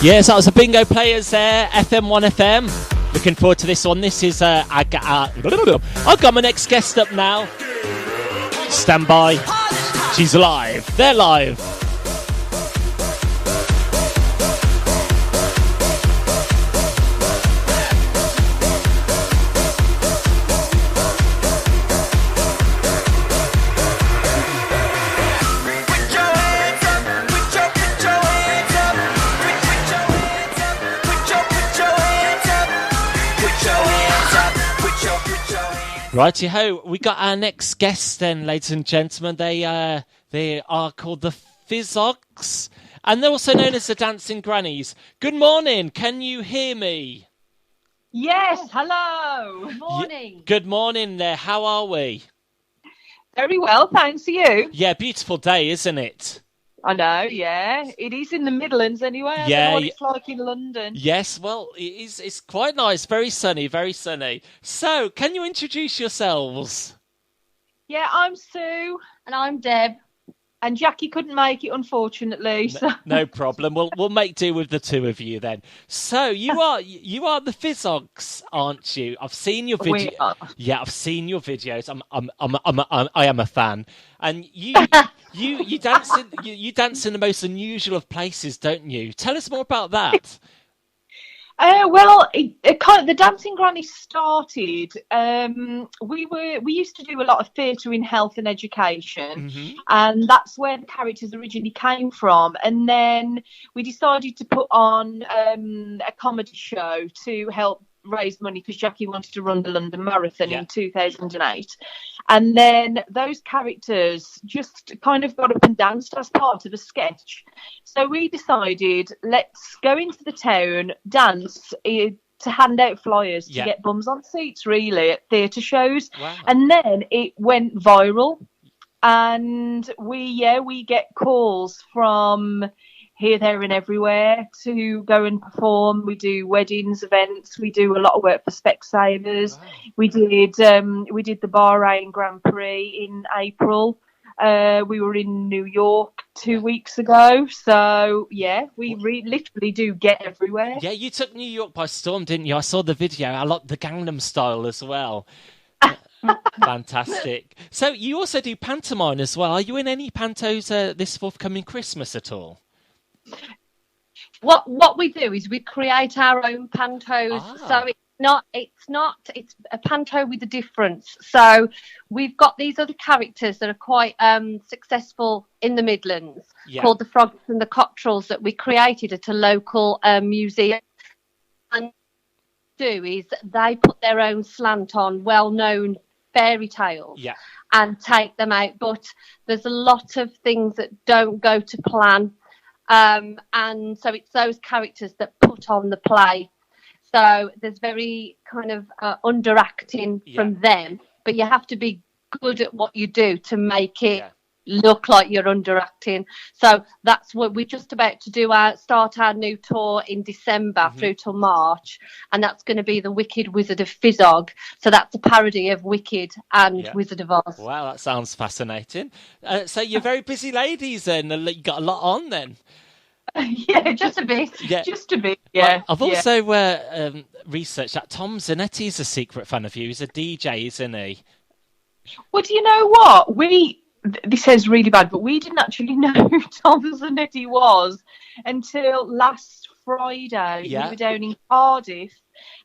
Yes, that was the Bingo Players there, FM1 FM. Looking forward to this one. This is, I've got my next guest up now. Stand by. She's live. They're live. Righty-ho, we got our next guest then, ladies and gentlemen. They are called the Fizzogs, and they're also known as the Dancing Grannies. Good morning, can you hear me? Yes, hello. Good morning. Good morning there, how are we? Very well, thanks to you. Yeah, beautiful day, isn't it? I know, yeah. It is in the Midlands anyway. I don't know what it's like in London. Yes, well, it's quite nice. Very sunny, very sunny. So, can you introduce yourselves? Yeah, I'm Sue. And I'm Deb. And Jackie couldn't make it, unfortunately. So. No problem. We'll make do with the two of you then. So you are the Fizzogs, aren't you? I've seen your video. Yeah, I've seen your videos. I am a fan. And you dance in the most unusual of places, don't you? Tell us more about that. Well, the Dancing Grannies started. We used to do a lot of theatre in health and education, and that's where the characters originally came from. And then we decided to put on a comedy show to help raise money because Jackie wanted to run the London Marathon in 2008. And then those characters just kind of got up and danced as part of a sketch. So we decided, let's go into the town, dance to hand out flyers to get bums on seats, really, at theatre shows. Wow. And then it went viral. And we get calls from here, there and everywhere to go and perform. We do weddings, events. We do a lot of work for Specsavers. Wow. We did the Bahrain Grand Prix in April. We were in New York 2 weeks ago. So, we literally do get everywhere. Yeah, you took New York by storm, didn't you? I saw the video. I like the Gangnam Style as well. Fantastic. So you also do pantomime as well. Are you in any pantos this forthcoming Christmas at all? What we do is we create our own pantos. So it's a panto with a difference. So we've got these other characters that are quite successful in the Midlands called the Frogs and the Cottrells that we created at a local museum. And what they do is they put their own slant on well-known fairy tales and take them out. But there's a lot of things that don't go to plan. And so it's those characters that put on the play. So there's very kind of underacting from them, but you have to be good at what you do to make it look like you're underacting. So that's what we're just about to start our new tour in December through till March, and that's going to be the Wicked Wizard of Fizzog. So that's a parody of Wicked and Wizard of Oz. Wow, that sounds fascinating. So you're very busy ladies then. You got a lot on then. Yeah, just a bit. Yeah. Just a bit, yeah. I've also researched that Tom Zanetti's a secret fan of you. He's a DJ, isn't he? Well, do you know what? This sounds really bad, but we didn't actually know who Tom Zanetti was until last Friday. We were down in Cardiff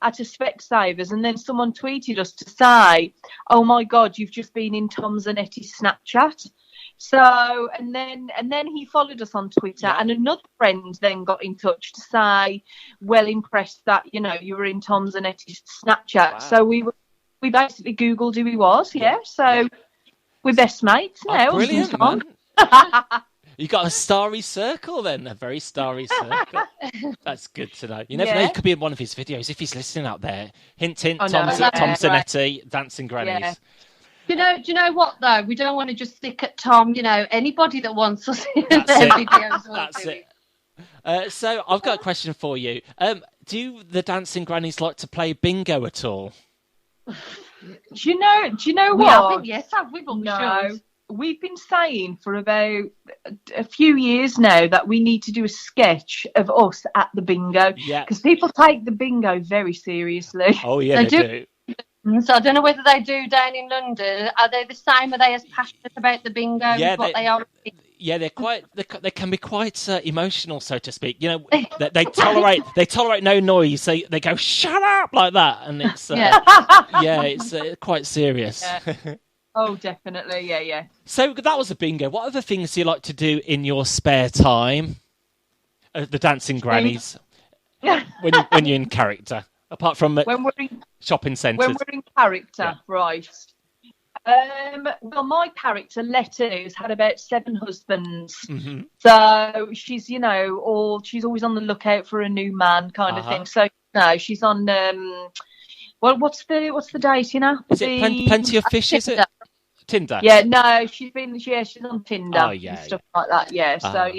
at a Specsavers, and then someone tweeted us to say, "Oh my God, you've just been in Tom Zanetti's Snapchat." So, and then he followed us on Twitter, and another friend then got in touch to say, well impressed that, you were in Tom Zanetti's Snapchat. Wow. So we basically Googled who he was, so we're best mates now. Oh, brilliant, man. You got a starry circle then, a very starry circle. That's good to know. You never know, he could be in one of his videos if he's listening out there. Hint, hint, Tom Zanetti, Dancing Grannies. Yeah. Do you know what though? We don't want to just stick at Tom. Anybody that wants us in their videos. That's it. So I've got a question for you. Do the Dancing Grannies like to play bingo at all? Do you know what? Yes, have we? No. we've been saying for about a few years now that we need to do a sketch of us at the bingo. Yeah. Because people take the bingo very seriously. Oh, yeah, they do. So I don't know whether they do down in London. Are they the same? Are they as passionate about the bingo as what they are? Yeah, they're quite. They can be quite emotional, so to speak. You know, they tolerate no noise. They go shut up like that, and it's it's quite serious. Yeah. Oh, definitely, yeah. So that was a bingo. What other things do you like to do in your spare time? The dancing grannies. when you're in character. Apart from when we're in shopping centres. When we're in character, right. Well, my character, Letty, has had about 7 husbands. Mm-hmm. So she's, she's always on the lookout for a new man kind of thing. So, no, she's on, what's the date, Is it Plenty of Fish, is it? Tinder? Yeah, no, she's on Tinder and stuff like that, yeah. So,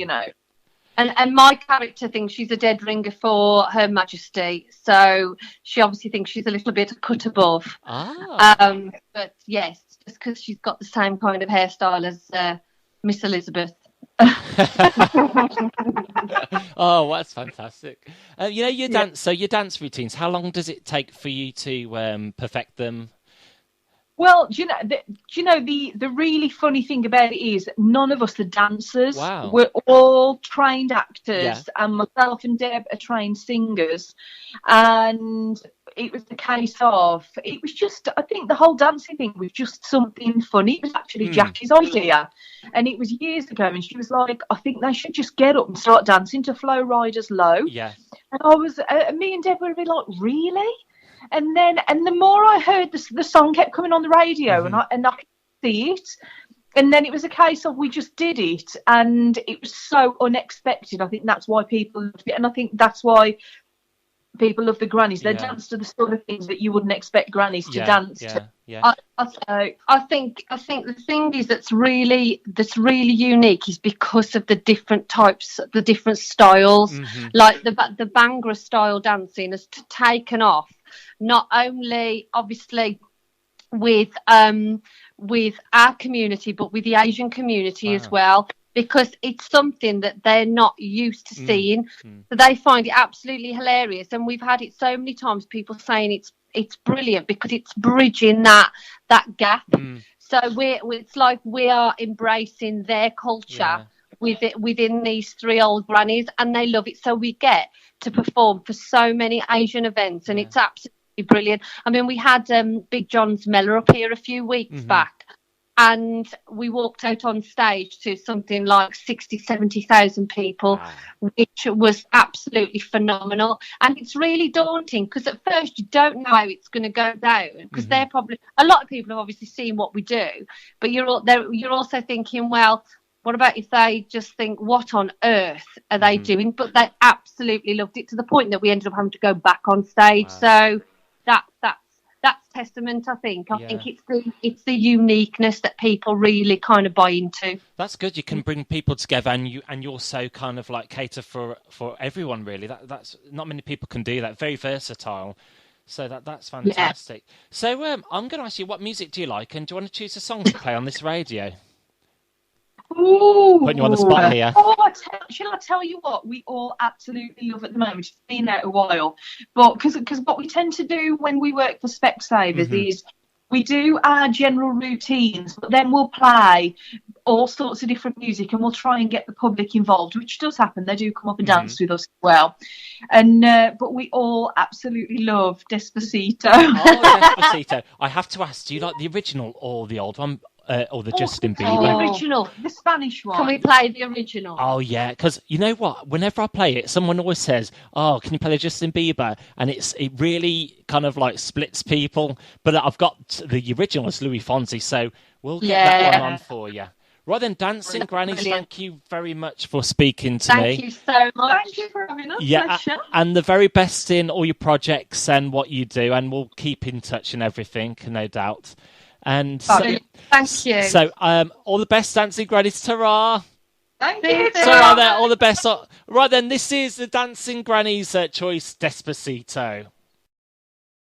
And my character thinks she's a dead ringer for Her Majesty, so she obviously thinks she's a little bit cut above. But yes, just because she's got the same kind of hairstyle as Miss Elizabeth. Oh, that's fantastic! Your dance routines. How long does it take for you to perfect them? Well, do you know the really funny thing about it is none of us are dancers. Wow. We're all trained actors, and myself and Deb are trained singers. And it was the case of, it was just, I think the whole dancing thing was just something funny. It was actually Jackie's idea. And it was years ago, and she was like, I think they should just get up and start dancing to Flo Rida's Low. Yeah. And I was, me and Deb were like, really? And the more I heard the song kept coming on the radio, and I could see it. And then it was a case of we just did it, and it was so unexpected. I think that's why people loved it, and I think that's why people love the grannies. They dance to the sort of things that you wouldn't expect grannies to dance to. Yeah. I think the thing is that's really unique is because of the different types, the different styles. Like the Bhangra style dancing has taken off. Not only, obviously, with our community, but with the Asian community as well, because it's something that they're not used to seeing. So they find it absolutely hilarious. And we've had it so many times, people saying it's brilliant because it's bridging that gap. So it's like we are embracing their culture within these 3 old grannies, and they love it. So we get to perform for so many Asian events, and it's absolutely brilliant. I mean, we had Big John's Mellor up here a few weeks back, and we walked out on stage to something like 70,000 people, which was absolutely phenomenal. And it's really daunting because at first you don't know how it's going to go down, because they're probably, a lot of people have obviously seen what we do, but you're also thinking, well, what about if they just think, what on earth are they doing? But they absolutely loved it, to the point that we ended up having to go back on stage. So that's testament, I think. I think it's the uniqueness that people really kind of buy into. That's good. You can bring people together, and you also kind of like cater for everyone, really. That's not many people can do that. Very versatile. So that's fantastic. Yeah. So I'm going to ask you, what music do you like, and do you want to choose a song to play on this radio? Ooh. Putting you on the spot here. Shall I tell you what we all absolutely love at the moment? It's been out a while, but because what we tend to do when we work for Specsavers is we do our general routines, but then we'll play all sorts of different music, and we'll try and get the public involved, which does happen. They do come up and dance with us as well. And but we all absolutely love Despacito. Oh, Despacito. I have to ask, do you like the original or the old one? Or the Justin Bieber. The original, the Spanish one. Can we play the original? Oh, yeah, because you know what? Whenever I play it, someone always says, oh, can you play the Justin Bieber? And it really kind of like splits people. But I've got the original as Louis Fonsi, so we'll get that one on for you. Right then, Dancing Grannies, thank you very much for speaking to me. Thank you so much. Thank you for having us. Yeah, and the very best in all your projects and what you do, and we'll keep in touch and everything, no doubt. And thank you. So, all the best, Dancing Grannies. Ta-ra! Thank you. Ta-ra there, all the best. Right then, this is the Dancing Grannies choice, Despacito.